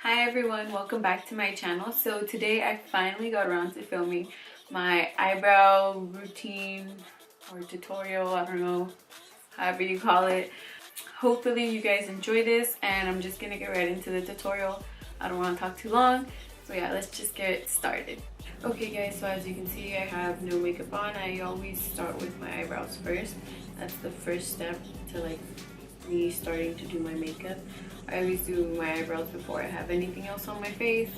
Hi everyone, welcome back to my channel. So today I finally got around to filming my eyebrow routine or tutorial, I don't know, however you call it. Hopefully you guys enjoy this and I'm just gonna get right into the tutorial. I don't want to talk too long, so yeah, let's just get started. Okay guys, so as you can see I have no makeup on. I always start with my eyebrows first. That's the first step to me starting to do my makeup. I always do my eyebrows before I have anything else on my face,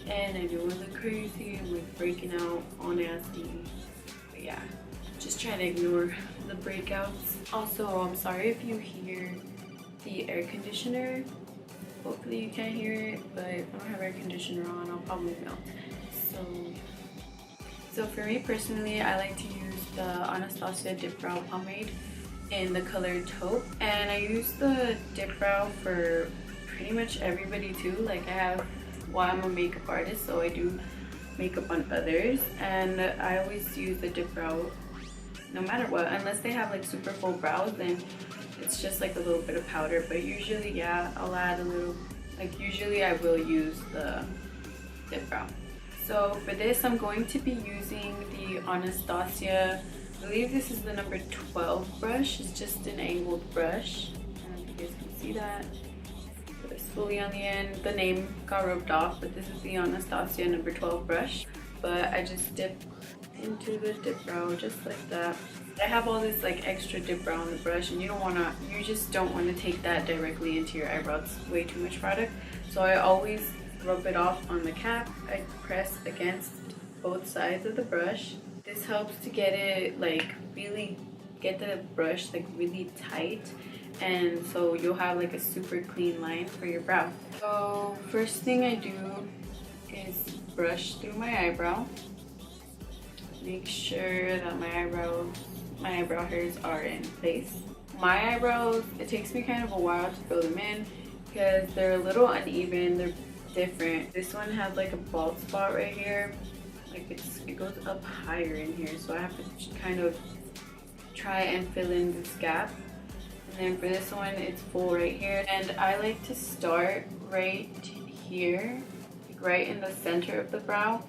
and I do look crazy. I'm like breaking out all nasty, but yeah, just try to ignore the breakouts. Also, I'm sorry if you hear the air conditioner. Hopefully you can't hear it, but if I don't have air conditioner on, I'll probably melt. So for me personally, I like to use the Anastasia DipBrow pomade in the color Taupe, and I use the DipBrow for pretty much everybody too. Like I'm a makeup artist, so I do makeup on others, and I always use the DipBrow no matter what, unless they have like super full brows, then it's just like a little bit of powder. But usually, yeah, I'll add a little, usually I will use the DipBrow. So for this, I'm going to be using the Anastasia, I believe this is the number 12 brush. It's just an angled brush. I don't know if you guys can see that. Put it fully on the end. The name got rubbed off, but this is the Anastasia number 12 brush. But I just dip into the DipBrow just like that. I have all this extra DipBrow on the brush, and you just don't want to take that directly into your eyebrow. It's way too much product. So I always rub it off on the cap. I press against both sides of the brush. This helps to get it really get the brush really tight, and so you'll have a super clean line for your brow. So first thing I do is brush through my eyebrow. Make sure that my eyebrow hairs are in place. My eyebrows, it takes me kind of a while to fill them in because they're a little uneven. They're different. This one has a bald spot right here. It goes up higher in here, so I have to kind of try and fill in this gap. And then for this one, it's full right here, and I like to start right here, right in the center of the brow,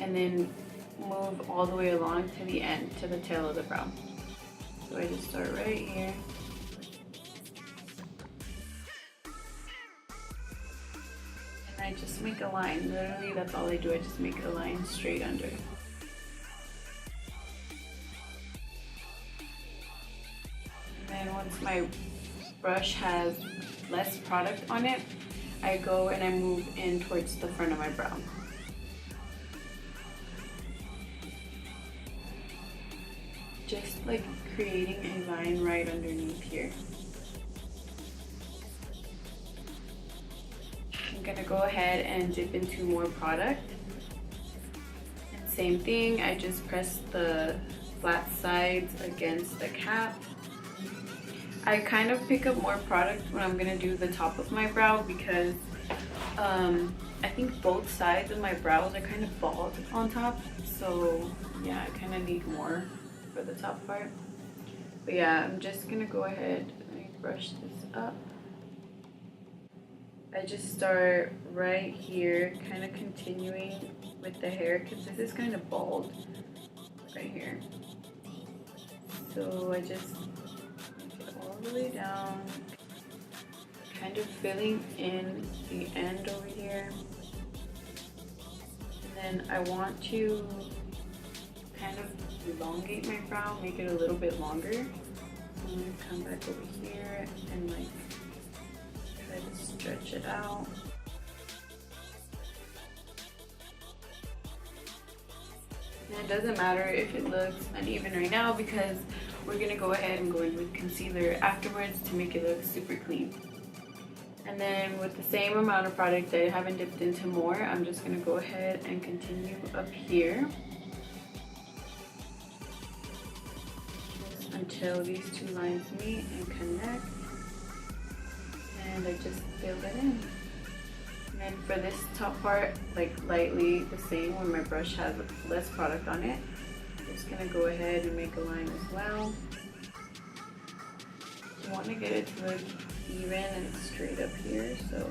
and then move all the way along to the end, to the tail of the brow. So I just start right here. I just make a line. Literally, that's all I do. I just make a line straight under. And then once my brush has less product on it, I go and I move in towards the front of my brow. Just creating a line right underneath here. I'm gonna go ahead and dip into more product, and same thing, I just press the flat sides against the cap. I kind of pick up more product when I'm gonna do the top of my brow because I think both sides of my brows are kind of bald on top, so yeah, I kind of need more for the top part. But yeah, I'm just gonna go ahead and brush this up. I just start right here, kind of continuing with the hair because this is kind of bald right here. So I just make it all the way down, kind of filling in the end over here. And then I want to kind of elongate my brow, make it a little bit longer. So I'm going to come back over here and try to stretch it out. And it doesn't matter if it looks uneven right now because we're gonna go ahead and go in with concealer afterwards to make it look super clean. And then with the same amount of product, I haven't dipped into more, I'm just gonna go ahead and continue up here just until these two lines meet and connect. And I just fill it in. And then for this top part, lightly the same, when my brush has less product on it, I'm just gonna go ahead and make a line as well. You want to get it to look even and straight up here, so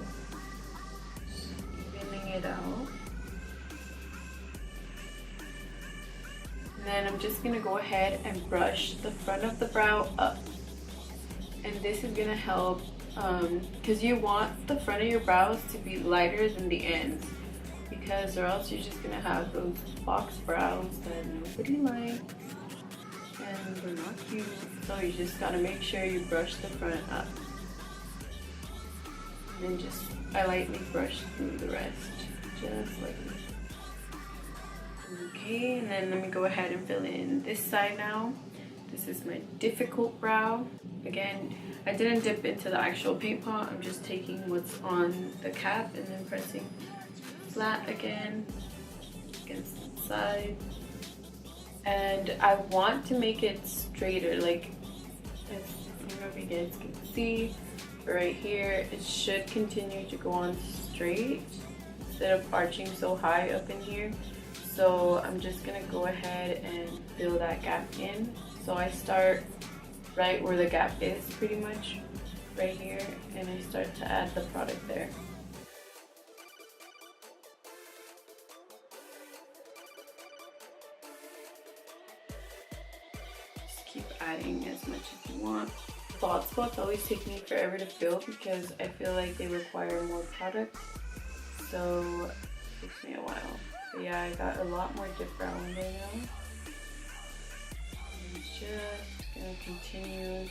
then I'm just gonna go ahead and brush the front of the brow up. And this is gonna help because you want the front of your brows to be lighter than the ends, because or else you're just gonna have those box brows that nobody likes and they're not cute. So you just gotta make sure you brush the front up. And then just I lightly brush through the rest, just like this. Okay, and then let me go ahead and fill in this side now. This is my difficult brow. Again, I didn't dip into the actual paint pot. I'm just taking what's on the cap and then pressing flat again against the side. And I want to make it straighter, like I don't know if you guys can see right here, it should continue to go on straight instead of arching so high up in here. So I'm just gonna go ahead and fill that gap in. So I start right where the gap is, pretty much right here, and I start to add the product there. Just keep adding as much as you want. Bald spots always take me forever to fill because I feel like they require more product, so it takes me a while. But yeah, I got a lot more DipBrow in there now. I'm just gonna continue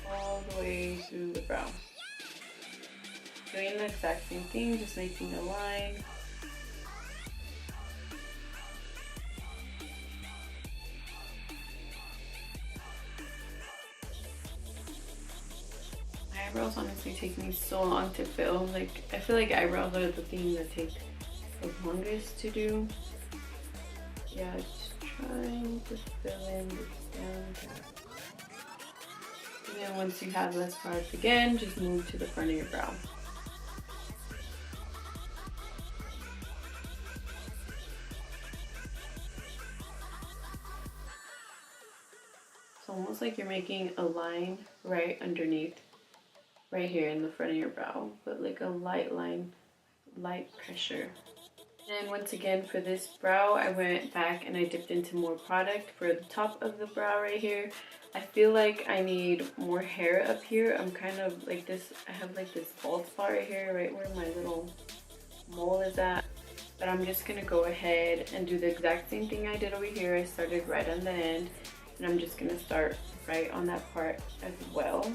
all the way through the brow. Doing the exact same thing, just making a line. Eyebrows honestly take me so long to fill. Like, I feel like eyebrows are the thing that take the longest to do. Yeah, just trying to fill in this down. And then once you have less product again, just move to the front of your brow. It's almost like you're making a line right underneath, right here in the front of your brow, but like a light line, light pressure. And once again for this brow, I went back and I dipped into more product for the top of the brow right here. I feel like I need more hair up here. I'm kind of like this, I have like this bald spot right here, right where my little mole is at. But I'm just gonna go ahead and do the exact same thing I did over here. I started right on the end, and I'm just gonna start right on that part as well.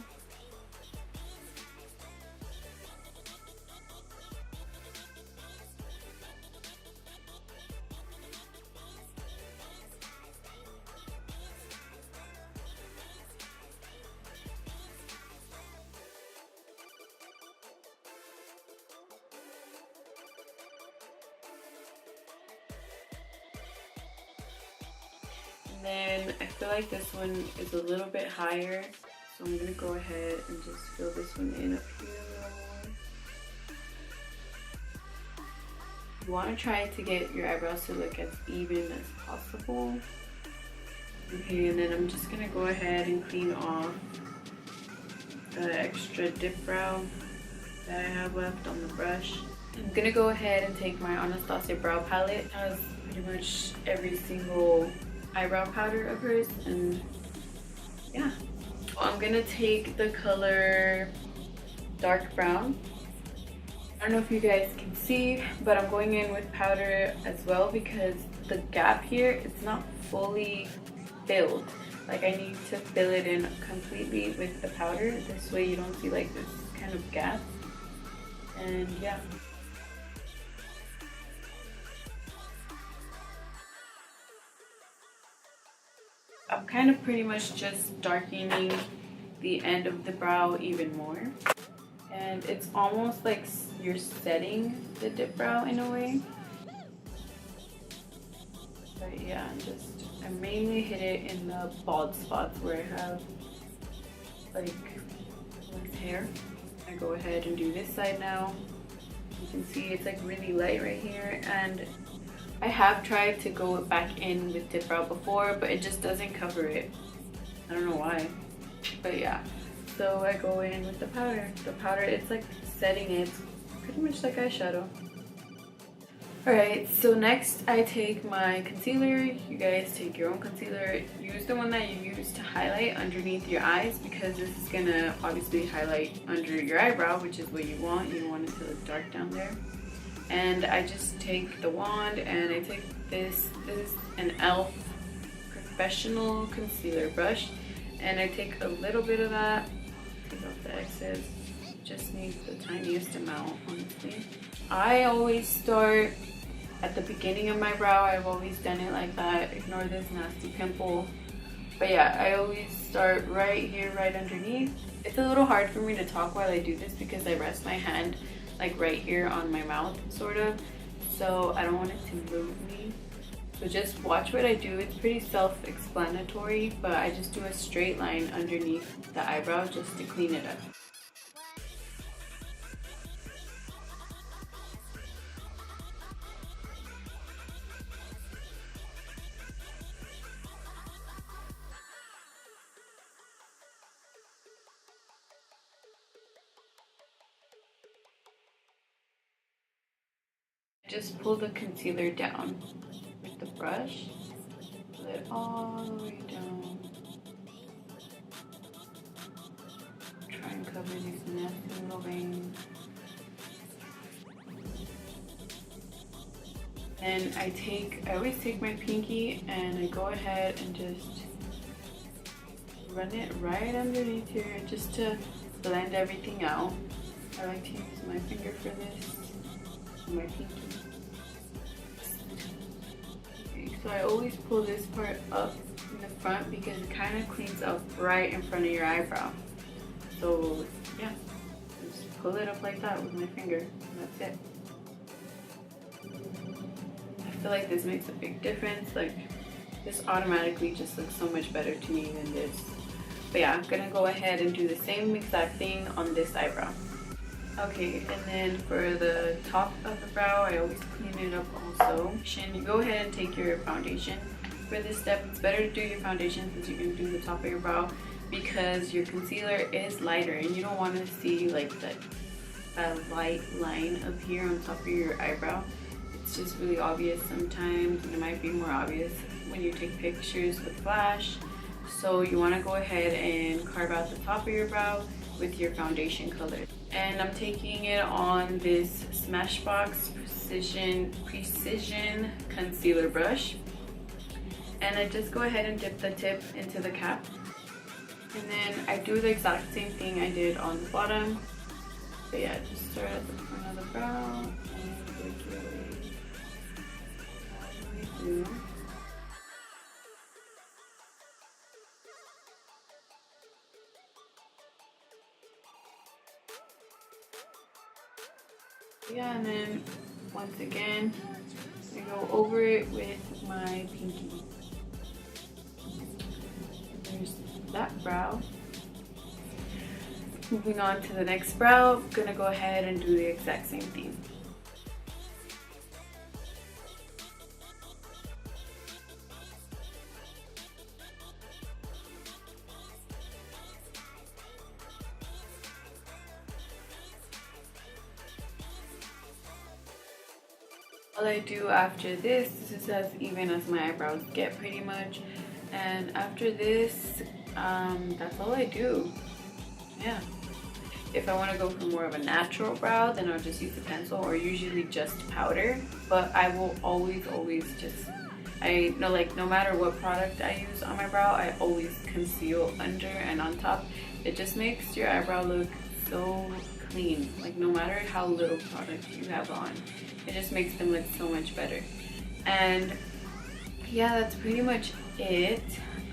Then I feel like this one is a little bit higher, so I'm gonna go ahead and just fill this one in up here a little more. You want to try to get your eyebrows to look as even as possible. Okay, and then I'm just gonna go ahead and clean off the extra DipBrow that I have left on the brush. I'm gonna go ahead and take my Anastasia brow palette. It has pretty much every single eyebrow powder of hers, and yeah. I'm gonna take the color dark brown. I don't know if you guys can see, but I'm going in with powder as well because the gap here, it's not fully filled. Like, I need to fill it in completely with the powder. This way you don't see like this kind of gap. And yeah. I'm kind of pretty much just darkening the end of the brow even more. And it's almost like you're setting the DipBrow in a way. But yeah, I mainly hit it in the bald spots where I have like less hair. I go ahead and do this side now. You can see it's like really light right here, and I have tried to go back in with DipBrow before, but it just doesn't cover it. I don't know why, but yeah. So I go in with the powder. The powder, it's like setting it. It's pretty much like eyeshadow. Alright, so next I take my concealer. You guys take your own concealer. Use the one that you use to highlight underneath your eyes, because this is gonna obviously highlight under your eyebrow, which is what you want. You don't want it to look dark down there. And I just take the wand and I take this is an E.L.F professional concealer brush, and I take a little bit of that, take off the excess, just need the tiniest amount, honestly. I always start at the beginning of my brow. I've always done it like that. Ignore this nasty pimple. But yeah, I always start right here, right underneath. It's a little hard for me to talk while I do this because I rest my hand like right here on my mouth, sort of. So I don't want it to move me. So just watch what I do. It's pretty self-explanatory, but I just do a straight line underneath the eyebrow just to clean it up. Just pull the concealer down with the brush, pull it all the way down. Try and cover these nasty little veins. And I always take my pinky and I go ahead and just run it right underneath here just to blend everything out. I like to use my finger for this, my pinky. Okay, so I always pull this part up in the front because it kind of cleans up right in front of your eyebrow. So yeah, just pull it up like that with my finger, and that's it. I feel like this makes a big difference. Like, this automatically just looks so much better to me than this. But yeah, I'm gonna go ahead and do the same exact thing on this eyebrow. Okay, and then for the top of the brow, I always clean it up also. You go ahead and take your foundation. For this step, it's better to do your foundation since you're gonna do the top of your brow, because your concealer is lighter and you don't want to see like that light line up here on top of your eyebrow. It's just really obvious sometimes, and it might be more obvious when you take pictures with flash. So you want to go ahead and carve out the top of your brow with your foundation color. And I'm taking it on this Smashbox Precision Concealer Brush. And I just go ahead and dip the tip into the cap. And then I do the exact same thing I did on the bottom. But yeah, just start at the front of the brow and work your way all the way through. Yeah, and then once again, I go over it with my pinky. There's that brow. Moving on to the next brow, I'm gonna go ahead and do the exact same thing. All I do after this is as even as my eyebrows get pretty much, and after this, that's all I do. Yeah. If I want to go for more of a natural brow, then I'll just use a pencil or usually just powder. But I will always just, I know, like, no matter what product I use on my brow, I always conceal under and on top. It just makes your eyebrow look so clean. Like, no matter how little product you have on, it just makes them look so much better. And yeah, that's pretty much it.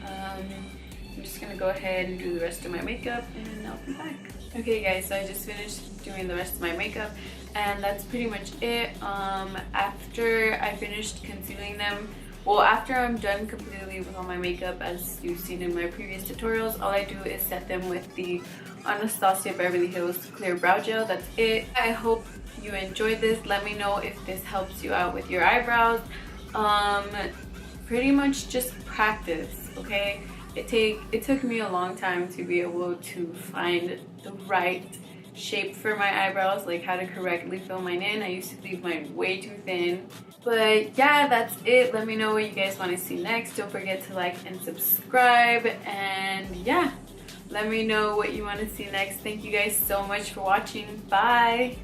I'm just gonna go ahead and do the rest of my makeup and I'll be back. Okay guys, so I just finished doing the rest of my makeup and that's pretty much it. After I finished concealing them, well, after I'm done completely with all my makeup, as you've seen in my previous tutorials, all I do is set them with the Anastasia Beverly Hills Clear Brow Gel. That's it. I hope you enjoyed this. Let me know if this helps you out with your eyebrows. Pretty much just practice, okay? It took me a long time to be able to find the right shape for my eyebrows, like how to correctly fill mine in. I used to leave mine way too thin. But yeah, that's it. Let me know what you guys want to see next. Don't forget to like and subscribe. And yeah, let me know what you want to see next. Thank you guys so much for watching. Bye!